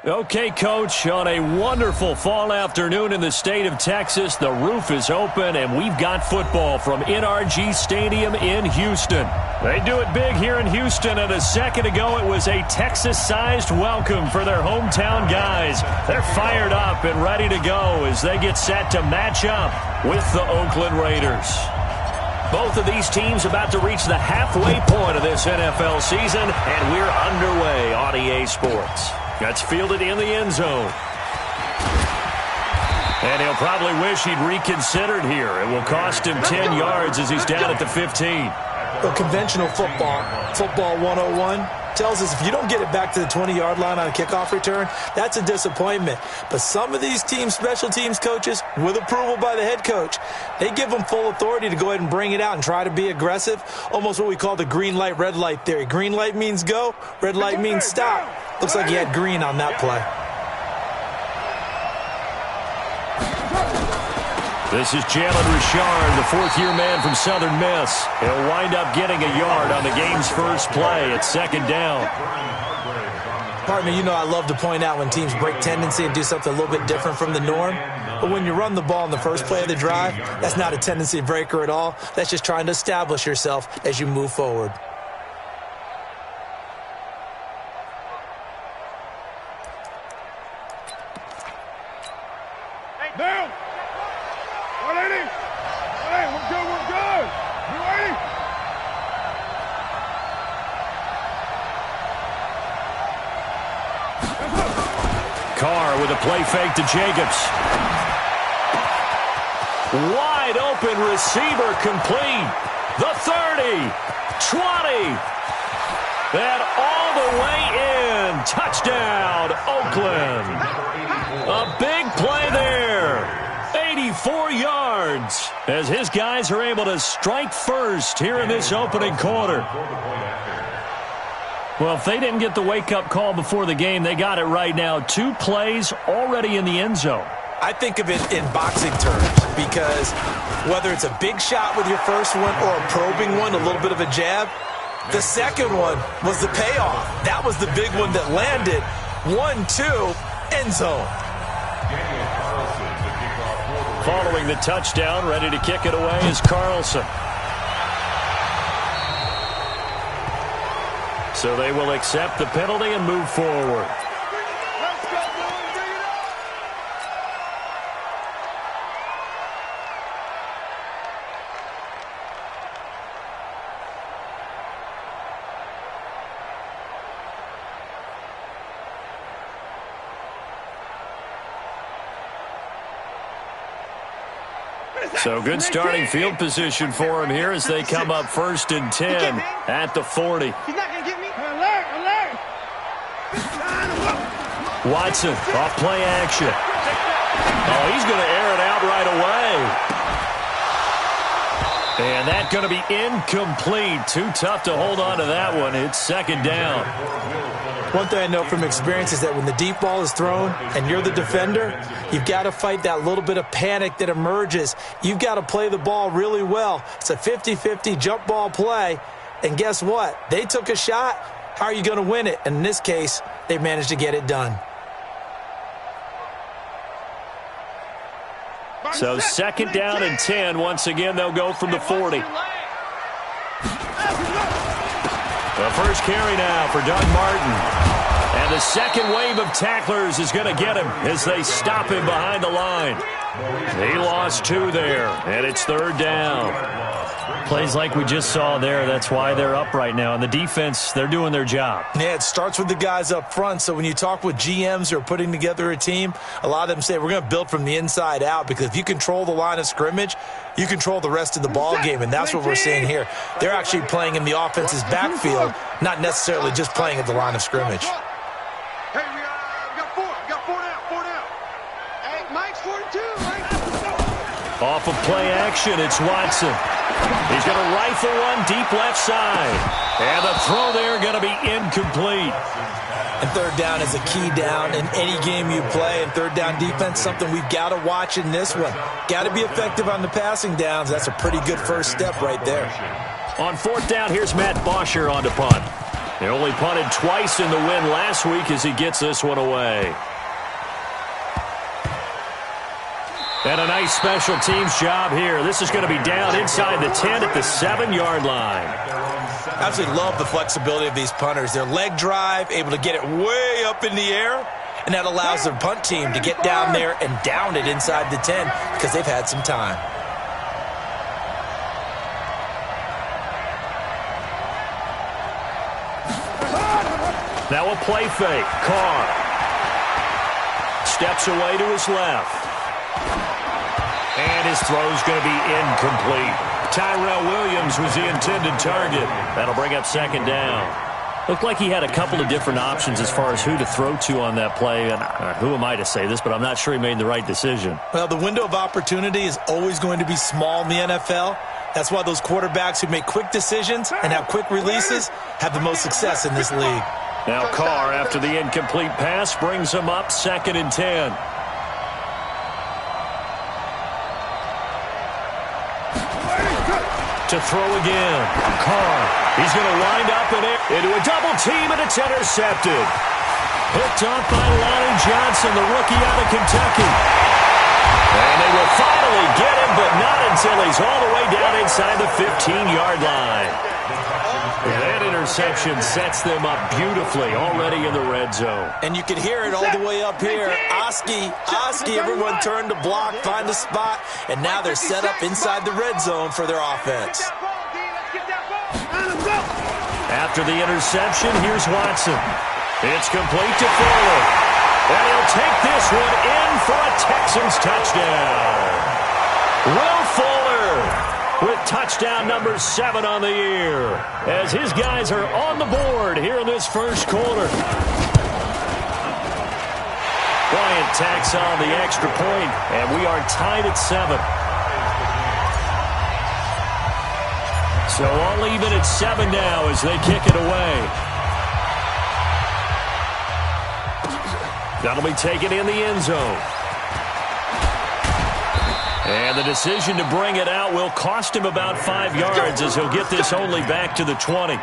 Okay, Coach, on a wonderful fall afternoon in the state of Texas, the roof is open, and we've got football from NRG Stadium in Houston. They do it big here in Houston, and a second ago it was a Texas-sized welcome for their hometown guys. They're fired up and ready to go as they get set to match up with the Oakland Raiders. Both of these teams about to reach the halfway point of this NFL season, and we're underway on EA Sports. That's fielded in the end zone. And he'll probably wish he'd reconsidered here. It will cost him 10 yards as he's down at the 15. Well, conventional football 101, tells us if you don't get it back to the 20-yard line on a kickoff return, that's a disappointment. But some of these teams, special teams coaches, with approval by the head coach, they give them full authority to go ahead and bring it out and try to be aggressive, almost what we call the green light, red light theory. Green light means go, red light means stop. Looks like he had green on that play. This is Jalen Richard, the fourth-year man from Southern Miss. He'll wind up getting a yard on the game's first play at second down. Partner, you know I love to point out when teams break tendency and do something a little bit different from the norm. But when you run the ball in the first play of the drive, that's not a tendency breaker at all. That's just trying to establish yourself as you move forward. With a play fake to Jacobs. Wide open receiver complete. The 30, 20, and all the way in. Touchdown, Oakland. A big play there. 84 yards as his guys are able to strike first here in this opening quarter. Well, if they didn't get the wake-up call before the game, they got it right now. 2 plays already in the end zone. I think of it in boxing terms because whether it's a big shot with your first one or a probing one, a little bit of a jab, the second one was the payoff. That was the big one that landed. 1-2, end zone. Following the touchdown, ready to kick it away is Carlson. So they will accept the penalty and move forward. So good starting field position for him here as they come up 1st and 10 at the 40. He's not going to get me. Alert. Watson, off play action. Oh, he's going to air it out right away. And that's going to be incomplete. Too tough to hold on to that one. It's second down. One thing I know from experience is that when the deep ball is thrown and you're the defender, you've got to fight that little bit of panic that emerges. You've got to play the ball really well. It's a 50-50 jump ball play. And guess what? They took a shot. How are you going to win it? And in this case, they managed to get it done. So second down and 10. Once again, they'll go from the 40. The first carry now for Doug Martin. And the second wave of tacklers is going to get him as they stop him behind the line. He lost 2 there, and it's third down. Plays like we just saw there, that's why they're up right now. And the defense, they're doing their job. Yeah, it starts with the guys up front. So when you talk with GMs who are putting together a team, a lot of them say we're going to build from the inside out because if you control the line of scrimmage, you control the rest of the ball game, and that's what we're seeing here. They're actually playing in the offense's backfield, not necessarily just playing at the line of scrimmage. Hey, we got 4 down. Hey, Mike's 42, Mike. Off of play action, it's Watson. He's going to rifle one deep left side. And the throw there going to be incomplete. And third down is a key down in any game you play. And third down defense, something we've got to watch in this one. Got to be effective on the passing downs. That's a pretty good first step right there. On fourth down, here's Matt Bosher on to punt. He only punted twice in the win last week as he gets this one away. And a nice special teams job here. This is going to be down inside the 10 at the 7-yard line. I absolutely love the flexibility of these punters. Their leg drive, able to get it way up in the air, and that allows their punt team to get down there and down it inside the 10 because they've had some time. Now a play fake. Carr steps away to his left. And his throw's going to be incomplete. Tyrell Williams was the intended target. That'll bring up second down. Looked like he had a couple of different options as far as who to throw to on that play. And who am I to say this, but I'm not sure he made the right decision. Well, the window of opportunity is always going to be small in the NFL. That's why those quarterbacks who make quick decisions and have quick releases have the most success in this league. Now Carr, after the incomplete pass, brings him up 2nd and 10. To throw again. Carr. He's going to wind up and into a double team, and it's intercepted. Picked off by Lonnie Johnson, the rookie out of Kentucky. And they will finally get him, but not until he's all the way down inside the 15-yard line. That interception sets them up beautifully already in the red zone. And you can hear it all the way up here. Oski, everyone turned to block, find a spot, and now they're set up inside the red zone for their offense. After the interception, here's Watson. It's complete to Fuller. And he'll take this one in for a Texans touchdown. Will Fuller with touchdown number 7 on the year, as his guys are on the board here in this first quarter. Bryant tacks on the extra point, and we are tied at 7. So all even at 7 now as they kick it away. That'll be taken in the end zone. And the decision to bring it out will cost him about 5 yards as he'll get this only back to the 20.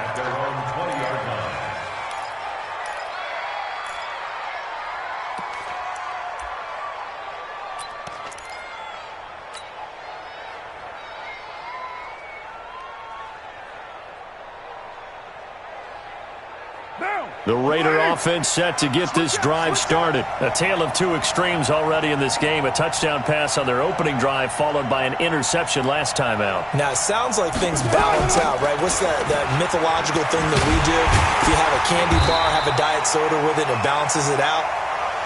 The Raider offense set to get this drive started. A tale of two extremes already in this game. A touchdown pass on their opening drive followed by an interception last time out. Now, it sounds like things balance out, right? What's that mythological thing that we do? If you have a candy bar, have a diet soda with it, it balances it out.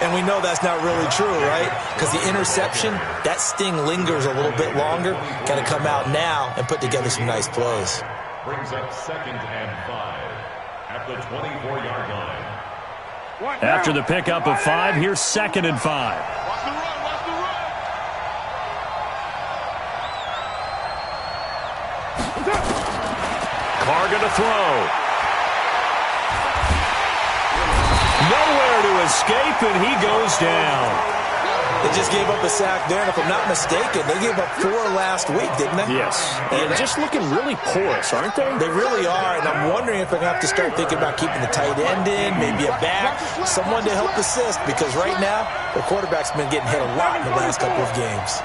And we know that's not really true, right? Because the interception, that sting lingers a little bit longer. Got to come out now and put together some nice plays. Brings up 2nd and 5. At the 24-yard line. After the pickup of 5, here's 2nd and 5. Watch the run, watch the run. Carr going to throw. Nowhere to escape, and he goes down. They just gave up a sack there, and if I'm not mistaken, they gave up 4 last week, didn't they? Yes. And just looking really porous, aren't they? They really are, and I'm wondering if they're going to have to start thinking about keeping the tight end in, maybe a back, someone to help assist, because right now, the quarterback's been getting hit a lot in the last couple of games.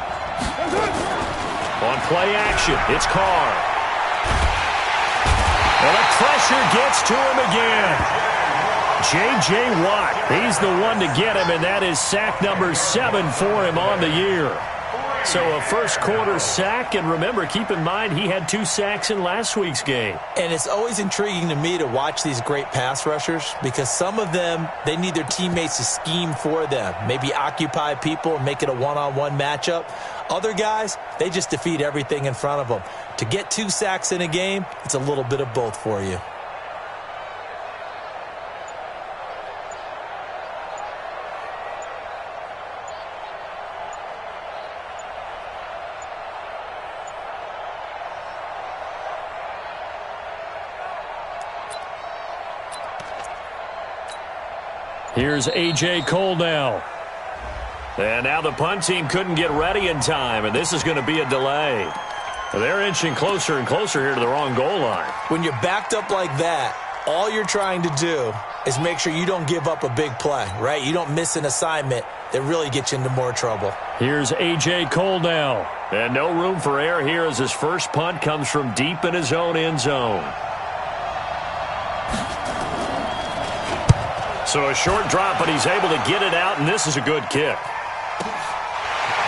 On play action, it's Carr. And the pressure gets to him again. J.J. Watt, he's the one to get him, and that is sack number 7 for him on the year. So a first quarter sack, and remember, keep in mind, he had 2 sacks in last week's game. And it's always intriguing to me to watch these great pass rushers because some of them, they need their teammates to scheme for them, maybe occupy people and make it a one-on-one matchup. Other guys, they just defeat everything in front of them. To get 2 sacks in a game, it's a little bit of both for you. Here's A.J. Cole now. And now the punt team couldn't get ready in time, and this is going to be a delay. They're inching closer and closer here to the wrong goal line. When you're backed up like that, all you're trying to do is make sure you don't give up a big play, right? You don't miss an assignment that really gets you into more trouble. Here's A.J. Cole now. And no room for error here as his first punt comes from deep in his own end zone. So a short drop, but he's able to get it out, and this is a good kick.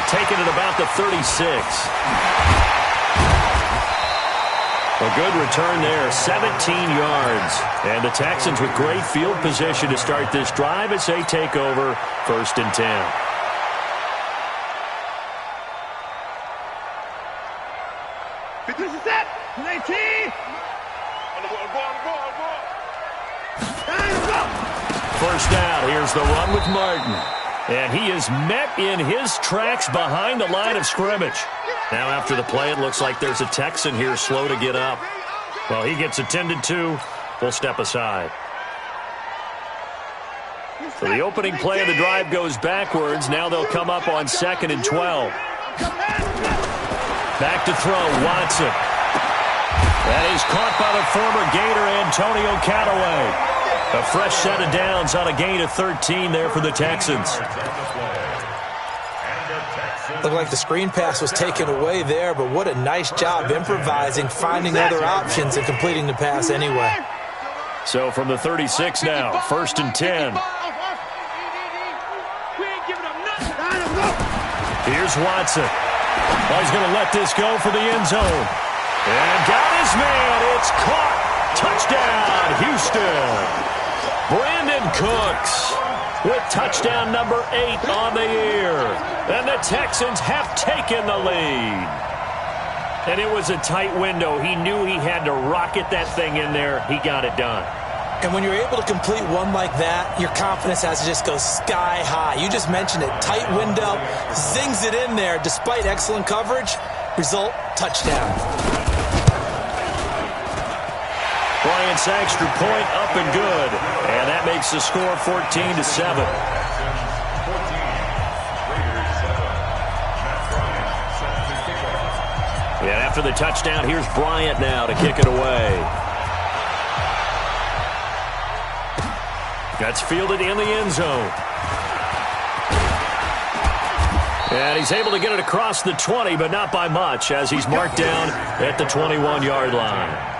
Taking it about the 36. A good return there, 17 yards. And the Texans with great field position to start this drive as they take over 1st and 10. First down, here's the run with Martin. And he is met in his tracks behind the line of scrimmage. Now after the play, it looks like there's a Texan here slow to get up. Well, he gets attended to. We'll step aside. So the opening play of the drive goes backwards. Now they'll come up on 2nd and 12. Back to throw, Watson. That is caught by the former Gator, Antonio Callaway. A fresh set of downs on a gain of 13 there for the Texans. Looked like the screen pass was taken away there, but what a nice job improvising, finding other options, and completing the pass anyway. So from the 36 now, 1st and 10. Here's Watson. Well, he's going to let this go for the end zone. And got his man. It's caught. Touchdown, Houston. Brandon Cooks with touchdown number 8 on the year. And the Texans have taken the lead. And it was a tight window. He knew he had to rocket that thing in there. He got it done. And when you're able to complete one like that, your confidence has to just go sky high. You just mentioned it. Tight window, zings it in there despite excellent coverage. Result, touchdown. Bryant's extra point up and good. And that makes the score 14-7. And after the touchdown, here's Bryant now to kick it away. That's fielded in the end zone. And he's able to get it across the 20, but not by much, as he's marked down at the 21-yard line.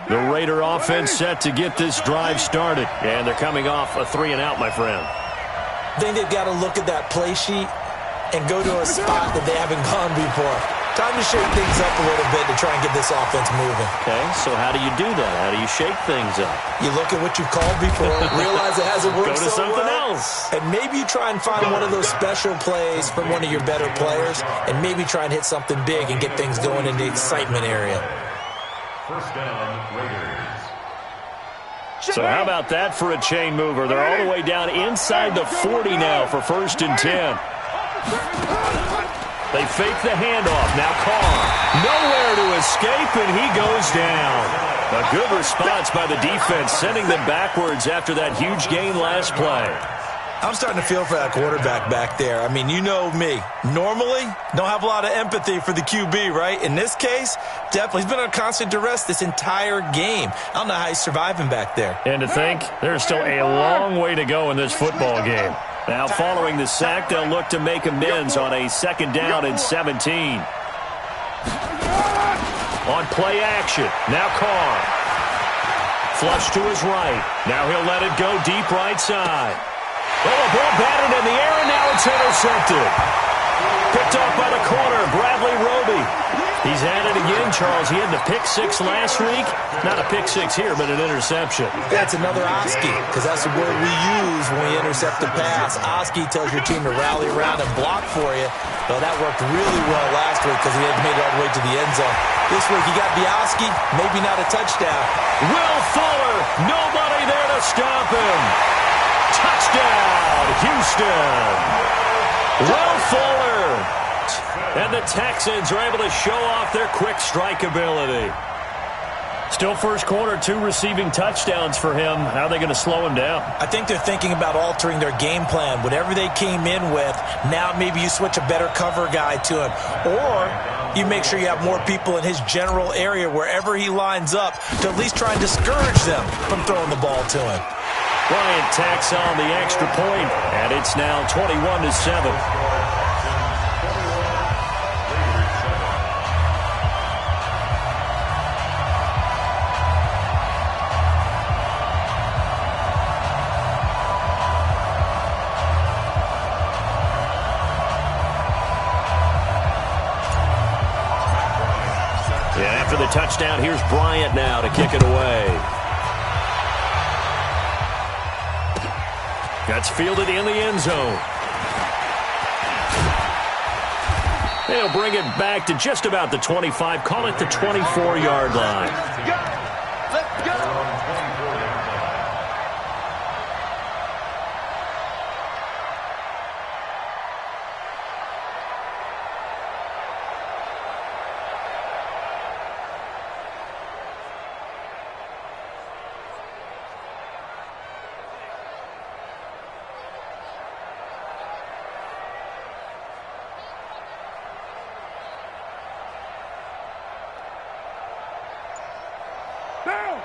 The Raider offense set to get this drive started. And they're coming off a 3-and-out, my friend. I think they've got to look at that play sheet and go to a spot that they haven't gone before. Time to shake things up a little bit to try and get this offense moving. Okay, so how do you do that? How do you shake things up? You look at what you've called before, realize it hasn't worked so well. Go to something else. And maybe you try and find one of those special plays from one of your better players, and maybe try and hit something big and get things going in the excitement area. First down, Raiders. So how about that for a chain mover? They're all the way down inside the 40 now for 1st and 10. They fake the handoff. Now Carr. Nowhere to escape, and he goes down. A good response by the defense, sending them backwards after that huge gain last play. I'm starting to feel for that quarterback back there. I mean, you know me. Normally, don't have a lot of empathy for the QB, right? In this case, definitely. He's been under constant duress this entire game. I don't know how he's surviving back there. And to think, there's still a long way to go in this football game. Now, following the sack, they'll look to make amends on a 2nd down and 17. On play action, now Carr. Flush to his right. Now he'll let it go deep right side. Oh, a ball batted in the air, and now it's intercepted. Picked off by the corner, Bradley Roby. He's at it again, Charles. He had the pick 6 last week. Not a pick 6 here, but an interception. That's another Oski, because that's the word we use when we intercept a pass. Oski tells your team to rally around and block for you. Well, that worked really well last week because he had made it all the way to the end zone. This week he got the Oski, maybe not a touchdown. Will Fuller, nobody there to stop him. Touchdown, Houston. Will Fuller And the Texans are able to show off their quick strike ability. Still first quarter, 2 receiving touchdowns for him. How are they going to slow him down? I think they're thinking about altering their game plan. Whatever they came in with, now maybe you switch a better cover guy to him. Or you make sure you have more people in his general area wherever he lines up to at least try and discourage them from throwing the ball to him. Bryant tacks on the extra point, and it's now 21-7. After the touchdown, here's Bryant now to kick it away. That's fielded in the end zone. They'll bring it back to just about the 25. Call it the 24-yard line. Let's go.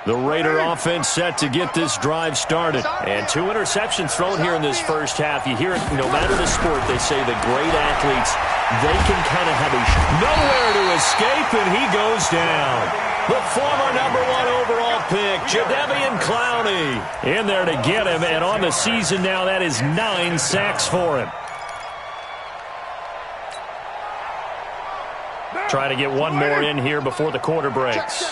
The Raider offense set to get this drive started. And 2 interceptions thrown here in this first half. You hear it, no matter the sport, they say the great athletes, they can kind of have nowhere to escape, and he goes down. The former #1 overall pick, Jadeveon Clowney, in there to get him. And on the season now, that is 9 sacks for him. Try to get one more in here before the quarter breaks.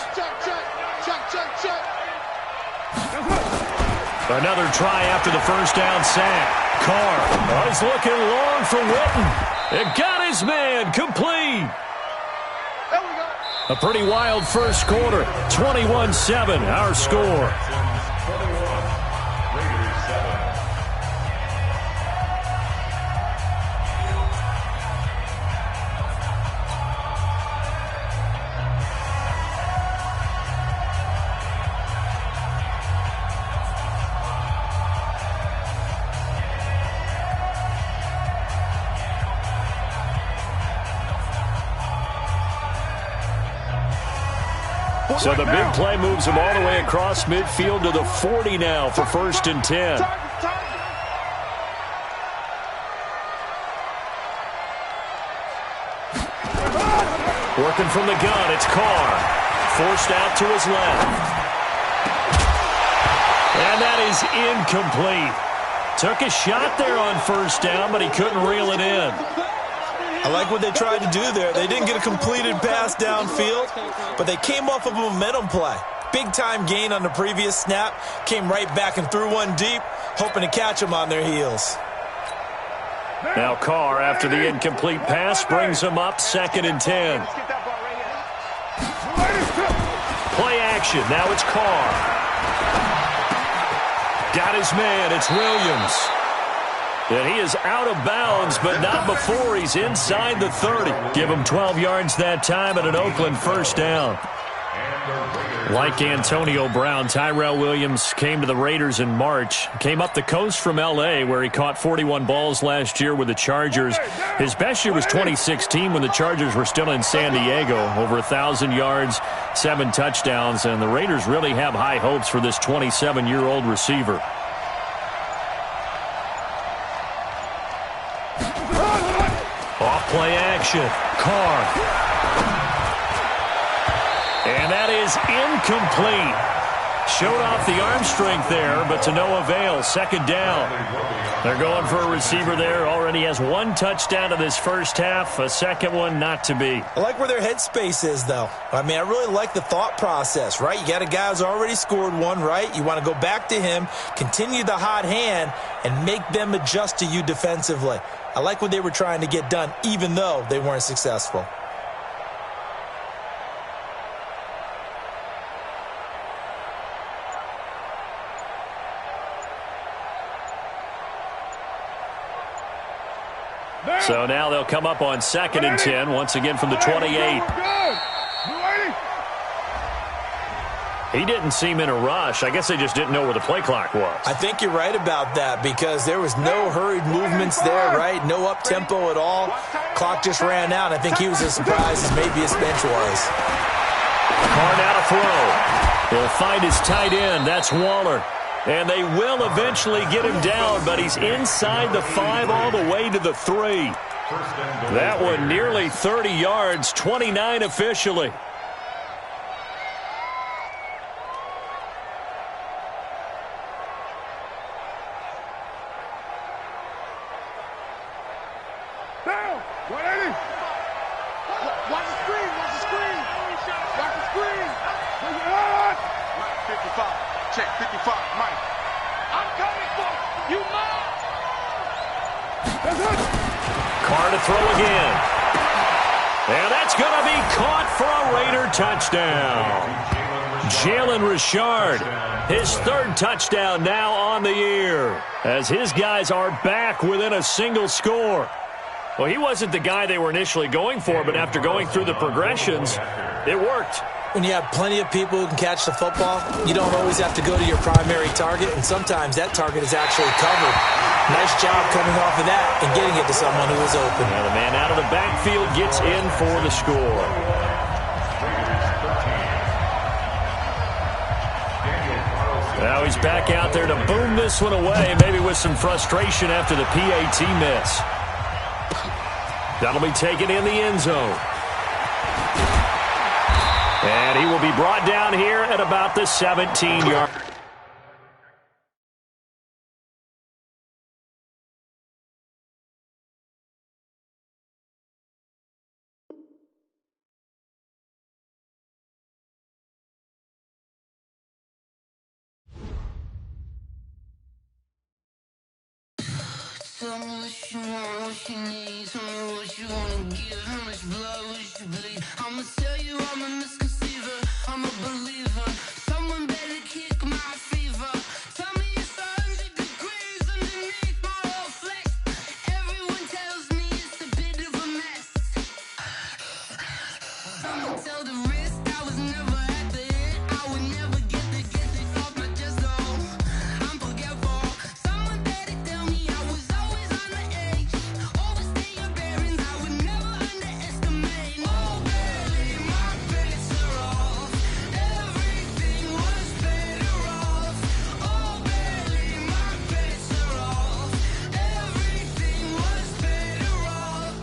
Another try after the first down sack. Carr is looking long for Witten. It got his man complete. A pretty wild first quarter. 21-7, our score. So the big play moves him all the way across midfield to the 40 now for 1st and 10. Working from the gun, it's Carr. Forced out to his left. And that is incomplete. Took a shot there on first down, but he couldn't reel it in. I like what they tried to do there. They didn't get a completed pass downfield, but they came off of a momentum play. Big-time gain on the previous snap. Came right back and threw one deep, hoping to catch them on their heels. Now Carr, after the incomplete pass, brings them up 2nd and 10. Play action. Now it's Carr. Got his man. It's Williams. And he is out of bounds, but not before he's inside the 30. Give him 12 yards that time and an Oakland first down. Like Antonio Brown, Tyrell Williams came to the Raiders in March. Came up the coast from L.A., where he caught 41 balls last year with the Chargers. His best year was 2016 when the Chargers were still in San Diego. Over 1,000 yards, 7 touchdowns, and the Raiders really have high hopes for this 27-year-old receiver. Off-play action. Carr. And that is incomplete. Showed off the arm strength there, but to no avail. 2nd down. They're going for a receiver there. Already has 1 touchdown in this first half. A second one not to be. I like where their headspace is, though. I mean, I really like the thought process, right? You got a guy who's already scored one, right? You want to go back to him, continue the hot hand, and make them adjust to you defensively. I like what they were trying to get done, even though they weren't successful. So now they'll come up on 2nd and 10, once again from the 28. He didn't seem in a rush. I guess they just didn't know where the play clock was. I think you're right about that because there was no hurried movements there, right? No up-tempo at all. Clock just ran out. I think he was as surprised as maybe his bench was. Carr now to throw. He'll find his tight end. That's Waller. And they will eventually get him down, but he's inside the 5 all the way to the 3. That one nearly 30 yards, 29 officially. Down. 180. Watch the screen. Watch the screen. Watch the screen. 55. Check 55. Mike. I'm coming for you, Mike. That's it. Carr to throw again. And that's going to be caught for a Raider touchdown. Jalen Richard, his 3rd touchdown now on the year, as his guys are back within a single score. Well, he wasn't the guy they were initially going for, but after going through the progressions, it worked. When you have plenty of people who can catch the football, you don't always have to go to your primary target, and sometimes that target is actually covered. Nice job coming off of that and getting it to someone who was open. Now the man out of the backfield gets in for the score. Now he's back out there to boom this one away, maybe with some frustration after the PAT miss. That'll be taken in the end zone. And he will be brought down here at about the 17-yard. Tell me what you want, what you need. Tell me what you wanna give. How much blood would you bleed? I'ma tell you I'm a misconceiver. I'm a believer. Someone better kick my fever. Tell me it's 100 degrees underneath my whole flesh. Everyone tells me it's a bit of a mess. Someone tell the risk I was never at the hit. I would never get this off my chest though. I'm forgetful. Someone better tell me I was always on the edge. Overstay your bearings, I would never underestimate. Oh baby, my bets are off. Everything was better off. Oh baby, my bets are off. Everything was better off.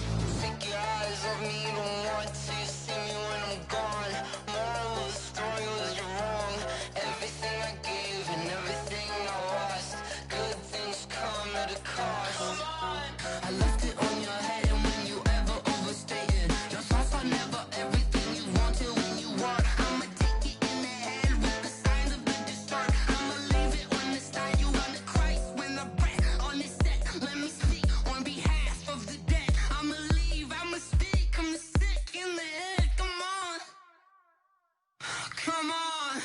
Take your eyes off me, don't want to see me when I'm gone. Moral of the story was you're wrong. Everything I gave and everything I lost. Good things come at a cost. I left it on your head, and when you ever overstated, your thoughts are never everything you wanted when you want. I'ma take it in the head with the signs of the distort. I'ma leave it on the side. You on the Christ when I breath on this set. Let me speak on behalf of the dead. I'ma leave, I'ma speak. I'm the sick in the head. Come on. Come on.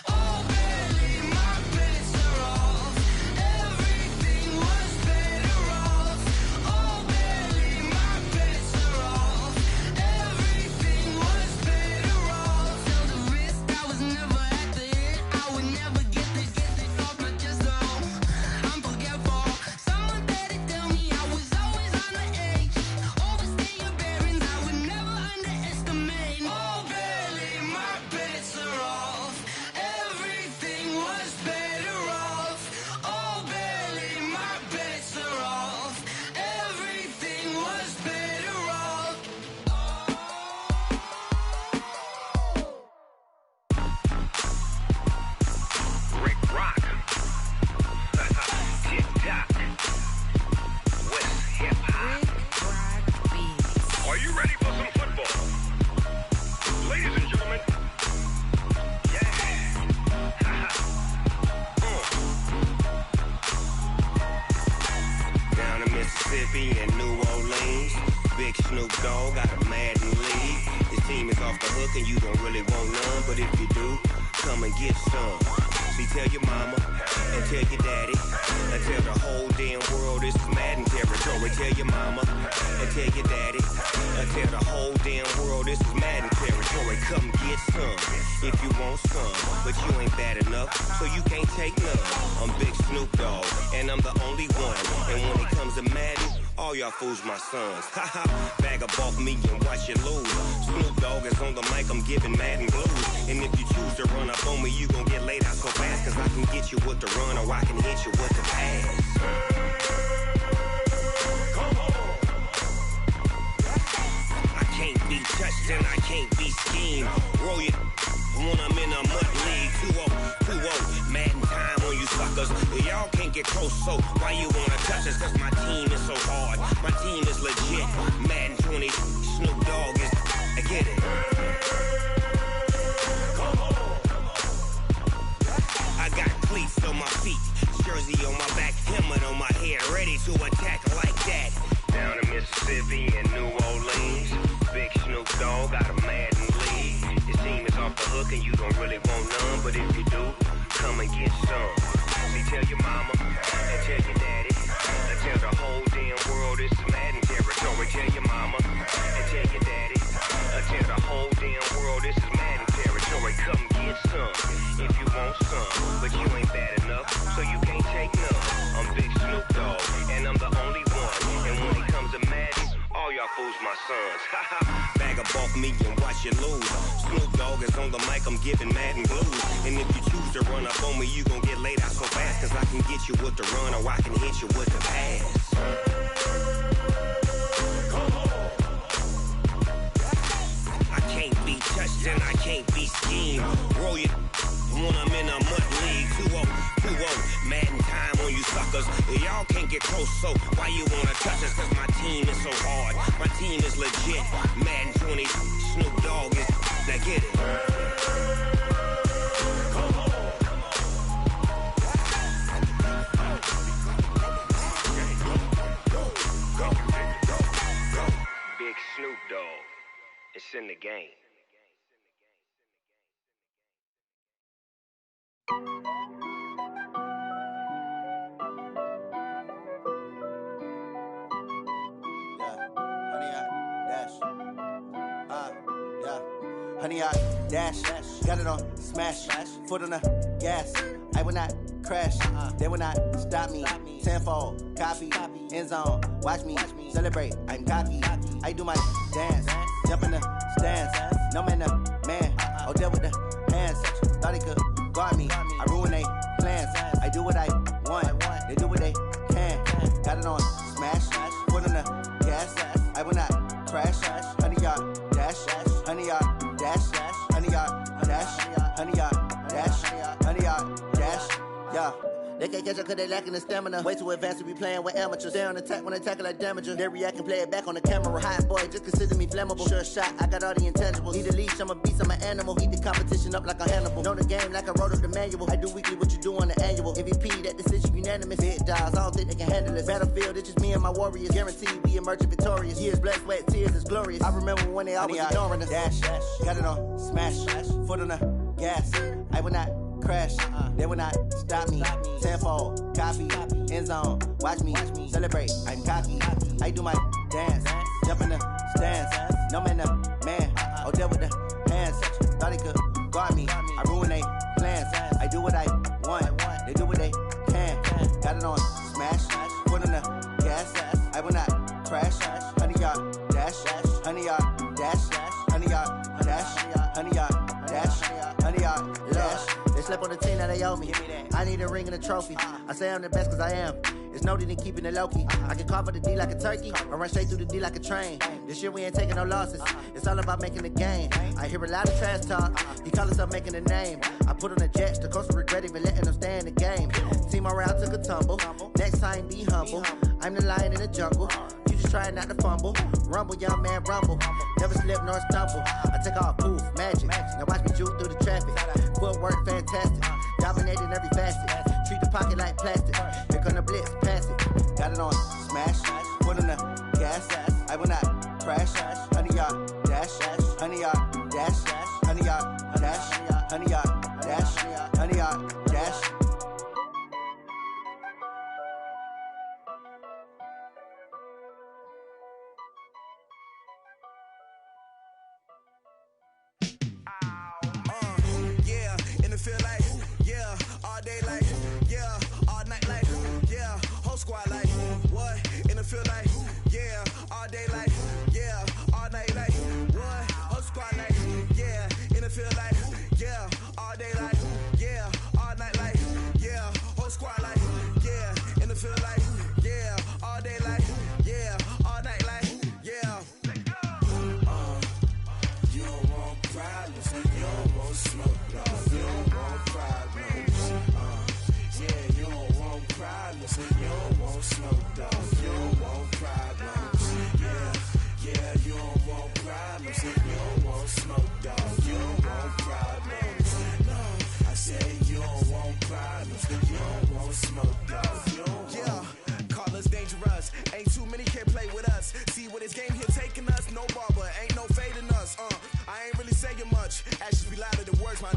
Oh baby, my bets are off. Everything was better off. Oh baby, my bets are off. Everything was better off. Tell the risk I was never at the hit. I would never get this off my chest though. I'm forgetful. Someone better tell me I was always on the edge. Overstay your bearings, I would never underestimate. Oh baby, my bets are off. Everything was better off. Oh baby, my bets are off. Everything was better off. Rick Rock. Tick-tock. West hip-hop. Are you ready for some football? Ladies and gentlemen. Yeah. Down in Mississippi and New Orleans, Big Snoop Dogg got a Madden league. His team is off the hook and you don't really want none, but if you do, come and get some. See, tell your mama and tell your daddy and tell the whole damn world this is Madden territory. Tell your mama and tell your daddy, and tell the whole damn world this is Madden territory. Come get some if you want some, but you ain't bad enough, so you can't take none. I'm Big Snoop Dogg, and I'm the only one. And when it comes to Madden, all y'all fools my sons. Haha, bag up off me and watch you lose. Snoop Dogg is on the mic, I'm giving Madden blues. And if you choose to run up on me, you gon' get laid out so fast, cause I can get you with the run or I can hit you with the pass. I can't be touched and I can't be schemed. Roll you when I'm in a mud league. 2-0, Madden time on you suckers. Y'all can't get close, so why you wanna touch us? Cause my team is so hard, my team is legit. Madden 20, Snoop Dogg is, I get it. I got cleats on my feet, jersey on my back, helmet on my head, ready to attack like that. Down in Mississippi and New Orleans, Big Snoop Dogg got a Madden league. Your team is off the hook and you don't really want none, but if you do, come and get some. See, tell your mama and tell your daddy, and tell the whole damn world this is Madden territory. Tell your mama and tell your daddy, and tell the whole damn world this is Madden territory. Come get some if you want some, but you ain't bad enough, so you can't take none. I'm Big Snoop Dogg, and I'm the only one. And when it comes to Madden, all y'all fools my sons. Bag up off me and watch you lose. Snoop Dogg is on the mic, I'm giving Madden blues. And if you choose to run up on me, you gon' get laid out so fast, cause I can get you with the run or I can hit you with the pass. I can't be touched and I can't be schemed. Roll you when I'm in a mud league. 2-0, Madden time on you suckers. Y'all can't get close, so why you wanna touch us? Cause my team is so hard, my team is legit. Madden 20, Snoop Dogg is, now get it. Big Snoop Dogg, it's in the game. Honey, I dash, got it on smash, foot on the gas. I will not crash, they will not stop me. Tenfold, copy, end zone, watch me celebrate. I'm cocky, I do my dance, jump in the stands. No man, the man, oh there with the hands. Thought he could guard me, I ruin they plans. I do what I want, they do what they can. Got it on smash, foot on the gas. I will not crash, honey, y'all dash, honey, y'all dash, honey, y'all dash, honey, y'all dash, honey, y'all dash, yeah. They can't catch up cause they lacking the stamina. Way too advanced to be playing with amateurs. Stay on attack when they tackle like damager. They react and play it back on the camera. Hot boy, just consider me flammable. Sure shot, I got all the intangibles. Need a leash, I'm a beast, I'm an animal. Eat the competition up like a Hannibal. Know the game like I wrote up the manual. I do weekly what you do on the annual. MVP, that decision unanimous. Big dogs, I don't think they can handle this. Battlefield, it's just me and my warriors. Guaranteed we emerge victorious. Years, blood, sweat, tears, it's glorious. I remember when they always ignoring us. Dash, got it on smash, foot on the gas. I will not crash, they will not stop me. Tenfold, copy, end zone, watch me celebrate. I'm cocky, I do my dance, jump in the stands. No man, the man, oh there with the hands. Thought he could guard me, I ruin they plans. I do what I want, they do what they can. Got it on smash, foot on the gas. I will not crash, honey, y'all dash, honey, y'all dash, honey, y'all dash, honey, y'all dash, honey, y'all dash. They slept on the team that they owe me. I need a ring and a trophy. I say I'm the best cause I am. It's no need in keeping it low-key. I can carve up the D like a turkey or run straight through the D like a train. This year we ain't taking no losses. It's all about making the game. I hear a lot of trash talk. He call himself making a name. I put on the Jets. The coach will regret even letting them stay in the game. Team around took a tumble. Next time be humble. I'm the lion in the jungle. You just try not to fumble. Rumble, young man, rumble. Never slip nor stumble. I take off, poof, magic. Now watch me juke through the traffic. Footwork fantastic. Dominating every facet. Treat the pocket like plastic. Here come the blitz, pass it. Got it on smash. Foot on the gas. I will not crash. Honey, y'all dash. Honey, y'all dash. Honey, y'all dash. Honey, y'all dash. Honey, y'all dash. many can't play with us. See where this game here taking us, no barber, ain't no fading us. I ain't really saying much, actions be louder than words, man.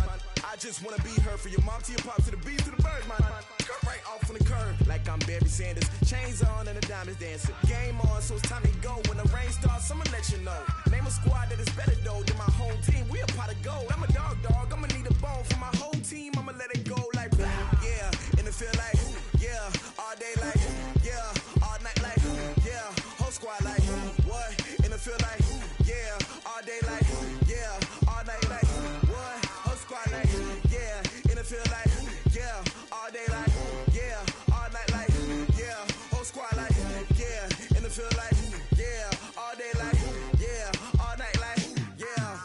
I just wanna be heard from your mom to your pop to the beat to the birds, man. Cut right off on the curb, like I'm Barry Sanders. Chains on and the diamonds dancing. Game on, so it's time to go. When the rain starts, I'ma let you know. Name a squad that is better though than my whole team. We a pot of gold. I'm a dog, I'ma need a bone for my whole team. I'ma let it go like, yeah, and it feel like, yeah, all day like, yeah, all night like, yeah, whole squad like, what? And it feel like, yeah, all day like, yeah, all night like, what? Whole squad like, yeah, and it feel like, yeah, all day like, yeah, all night like, yeah, whole squad like, yeah, and it feel like, yeah, all day like, yeah, all night like, yeah.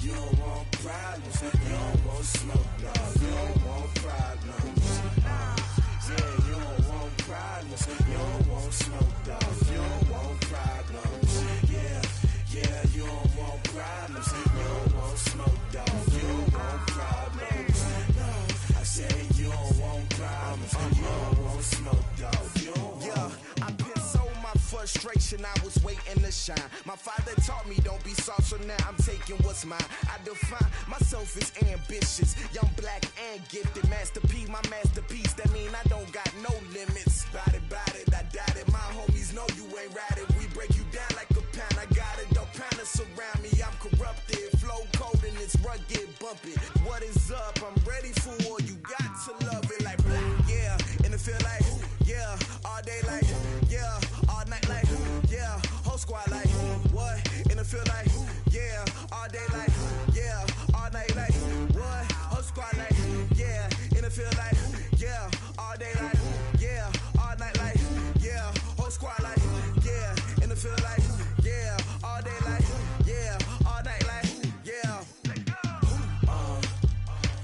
You don't want problems, you don't want smoke, no, you don't want problems. Yeah, you don't want problems, you don't want smoke, dog, you don't want problems. Yeah, yeah, you don't want problems, you don't want smoke, dog, you don't want problems. No, I said you don't want problems, you don't want smoke, dog, you don't want. Yeah, I've been so my frustration, I was waiting to shine. My father taught me don't be soft, so now I'm taking what's mine. I define myself as ambitious, young, black, and gifted. Master P, my masterpiece, that mean I don't got no limits. Bout it, I doubt it. My homies know you ain't ratted. We break you down like a pound. I got it, don't pound us around me. I'm corrupted, flow cold and it's rugged, bumpy. What is up? I'm ready for war. You got to love it like black, yeah. And it feel like, yeah, all day like, yeah, all night like, yeah, whole squad like, what? And it feel like, yeah, all day like, yeah, all night like, what? Whole squad like, yeah, and it feel like, yeah, all day like, yeah, all night like, yeah, whole squad like, yeah, and it feel like, yeah, all day like, yeah, all night like, yeah.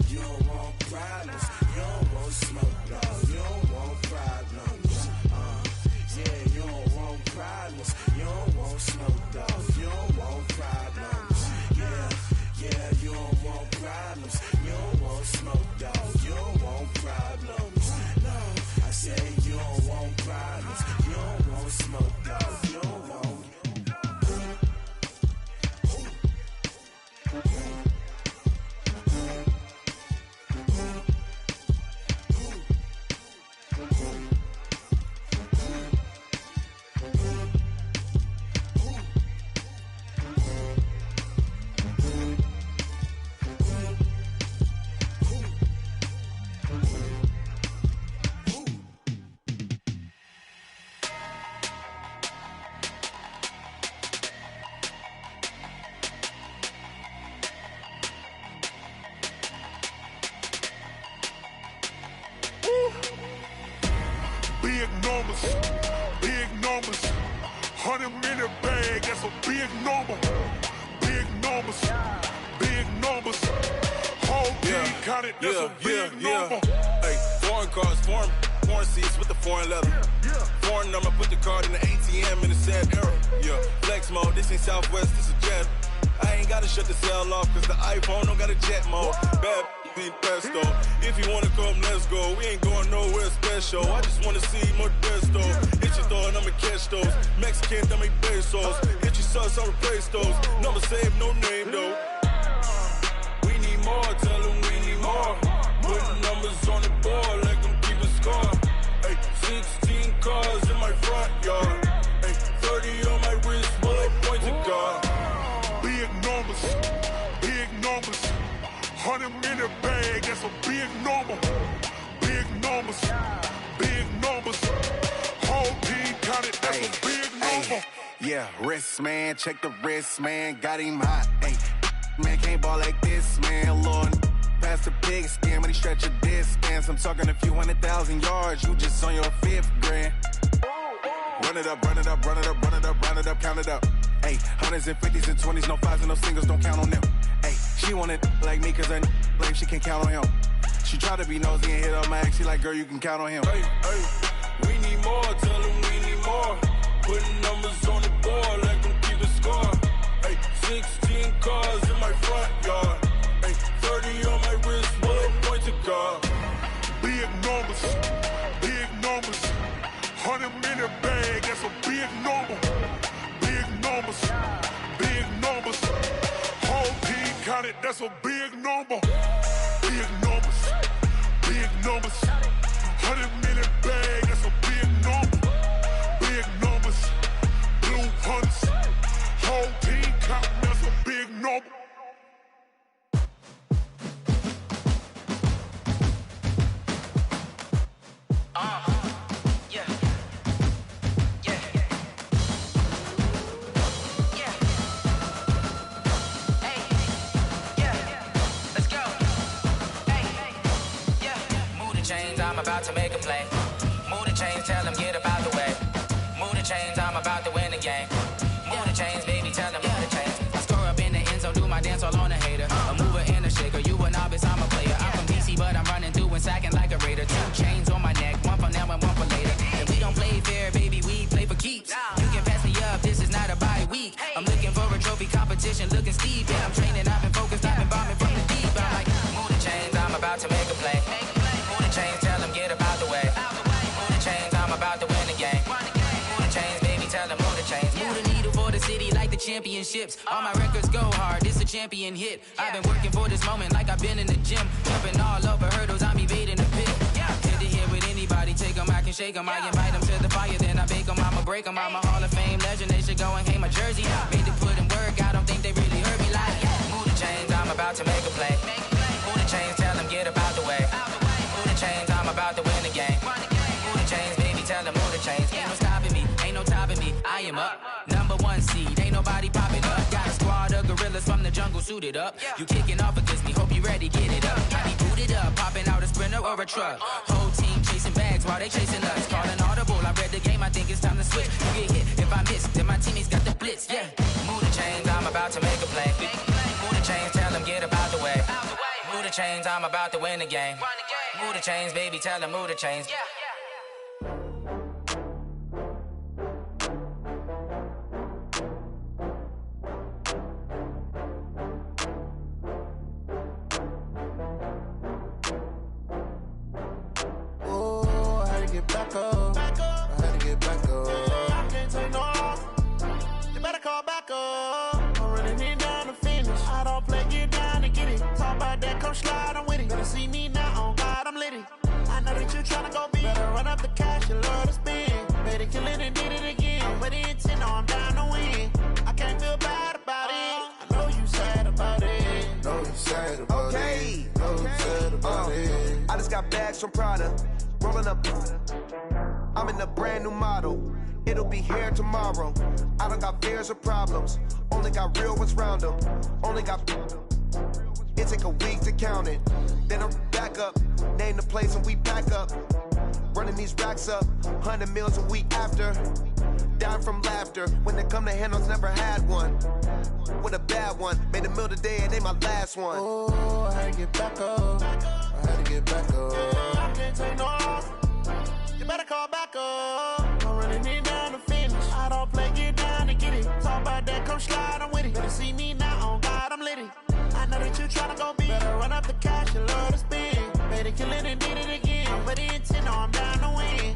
You don't want problems, you don't want smoke, no, you don't want problems. Yeah, you don't want problems, you don't want smoke, dog, you don't want problems. Yeah, yeah, you don't want problems, you don't want smoke, dog, you don't want problems. No, I said you don't want problems, you don't want smoke, dog, you don't want. Big numbers, 100-minute bag, that's a big number. Big numbers, whole team counted, that's a big number. Hey, foreign cars, foreign seats with the foreign leather. Foreign number, put the card in the ATM in the sad era. Yeah, flex mode, this ain't Southwest, this is Jet. I ain't gotta shut the cell off, cause the iPhone don't got a jet mode. Bad be pesto. If you wanna come, let's go. We ain't going nowhere special. I just wanna see more desto. Hit your throw and I'ma catch those. Mexican, dame pesos. Hit your sus, I'll replace those. Number saved, no name though. We need more, tell them we need more. Putting numbers on the board, like them keep a score. Ay, 16 cars in my front yard. Ay, 30 on my wrist, bullet pointed guard. Big numbers, 100-minute bag, that's a big number. Big numbers, whole team counted, that's a big number. Yeah, wrist man, check the wrist man, got him hot. Ay, man can't ball like this, man. Lord, past the pig skin when he stretch a distance. I'm talking a few 100,000 yards, you just on your 5th grand. Run it up, count it up. Ay, hundreds and 50s and 20s, no 5s and no singles, don't count on them. Ay, she want it like me, cause her blame she can't count on him. She try to be nosy and hit up my ex, she like, girl, you can count on him. Hey, we need more, tell them we need more. Putting numbers on the board, like them keep a score. Ay, 16 cars in my front yard. Ay, 30 on my wrist, bullet pointed guard. Big numbers, 100 million bag, that's a big number. Big numbers, big numbers. Whole team counted, that's a big number. Big numbers, big numbers. 100 million bag, that's a big number. Big numbers, blue hunts. Whole team counting, that's a big number. I'm about to make a play. Move the chains, tell them get up out the way. Move the chains, I'm about to win the game. Move the chains, baby, tell them move the chains. I score up in the end zone, do my dance all on a hater. A mover and a shaker, you a novice, I'm a player. I'm from DC, but I'm running through and sacking like a raider. 2 chains on my neck, one for now and one for later. And we don't play fair, baby, we play for keeps. You can pass me up, this is not a bye week. I'm looking for a trophy competition, looking steep. Yeah, I'm training, I've been focused, I've been bombing from the deep. I'm like, move the chains, I'm about to make a play. Move the chains, tell them get up out the way. Move the chains, I'm about to win the game. Move the chains, baby, tell them move the chains. Move the needle for the city like the championships. All my records go hard, this a champion hit. I've been working for this moment like I've been in the gym. Jumping all over hurdles, I'm evading the pit. Hit to hit with anybody, take them, I can shake them. I invite them to the fire, then I bake them, I'ma break them. I'm a Hall of Fame legend, they should go and hang my jersey. Made to put in work, I don't think they really heard me like, move the chains, I'm about to make a play. Move the chains, tell them get up out the way. Move the chains, I'm about to win the game. Move the chains, baby, tell them move the chains. Ain't no stopping me, ain't no topping me. I am up, #1 seed, ain't nobody popping up. Got a squad of gorillas from the jungle suited up. You kicking off against me, hope you ready, get it up. I be booted up, popping out a Sprinter or a truck. Whole team chasing bags while they chasing us. Calling audible, I read the game, I think it's time to switch. You get hit, if I miss, then my teammates got the blitz, yeah. Move the chains, I'm about to make a play. Move the chains, tell them get up out the way. Move the chains, I'm about to win the game. Move the chains, baby, tell them move the chains. Oh, I had to get back up. I had to get back up. I can't take no loss. You better call back up. I'm running it down to finish. I don't play, get down and get it. Talk about that, come slide, I'm with it. Better see me now, on God, I'm litty. I know that you tryna go big. Better run up the cash, you love to spend. Better kill it and did it again. With the intent, no, I'm down to win. I can't feel bad about it. I know you sad about it. Know you sad about it. Know you sad about it. I just got bags from Prada. Rolling up. I'm in a brand new model. It'll be here tomorrow. I don't got fears or problems. Only got real ones round them. Only got. It take a week to count it. Then I'm back up. Name the place and we back up. Running these racks up. 100 meals a week after. Down from laughter. When they come to handles, never had one. With a bad one. Made a meal today and ain't my last one. Oh, I had to get back up. I had to get back up. I can't take no loss. You better call back up. I'm running it down to finish. I don't play, get down and get it. Talk about that, come slide, I'm with it. Better see me now, on God, I'm litty. I know that you tryna go big. Better run up the cash, you love to spend. Better kill it and did it again. With the intent, no, I'm down to win.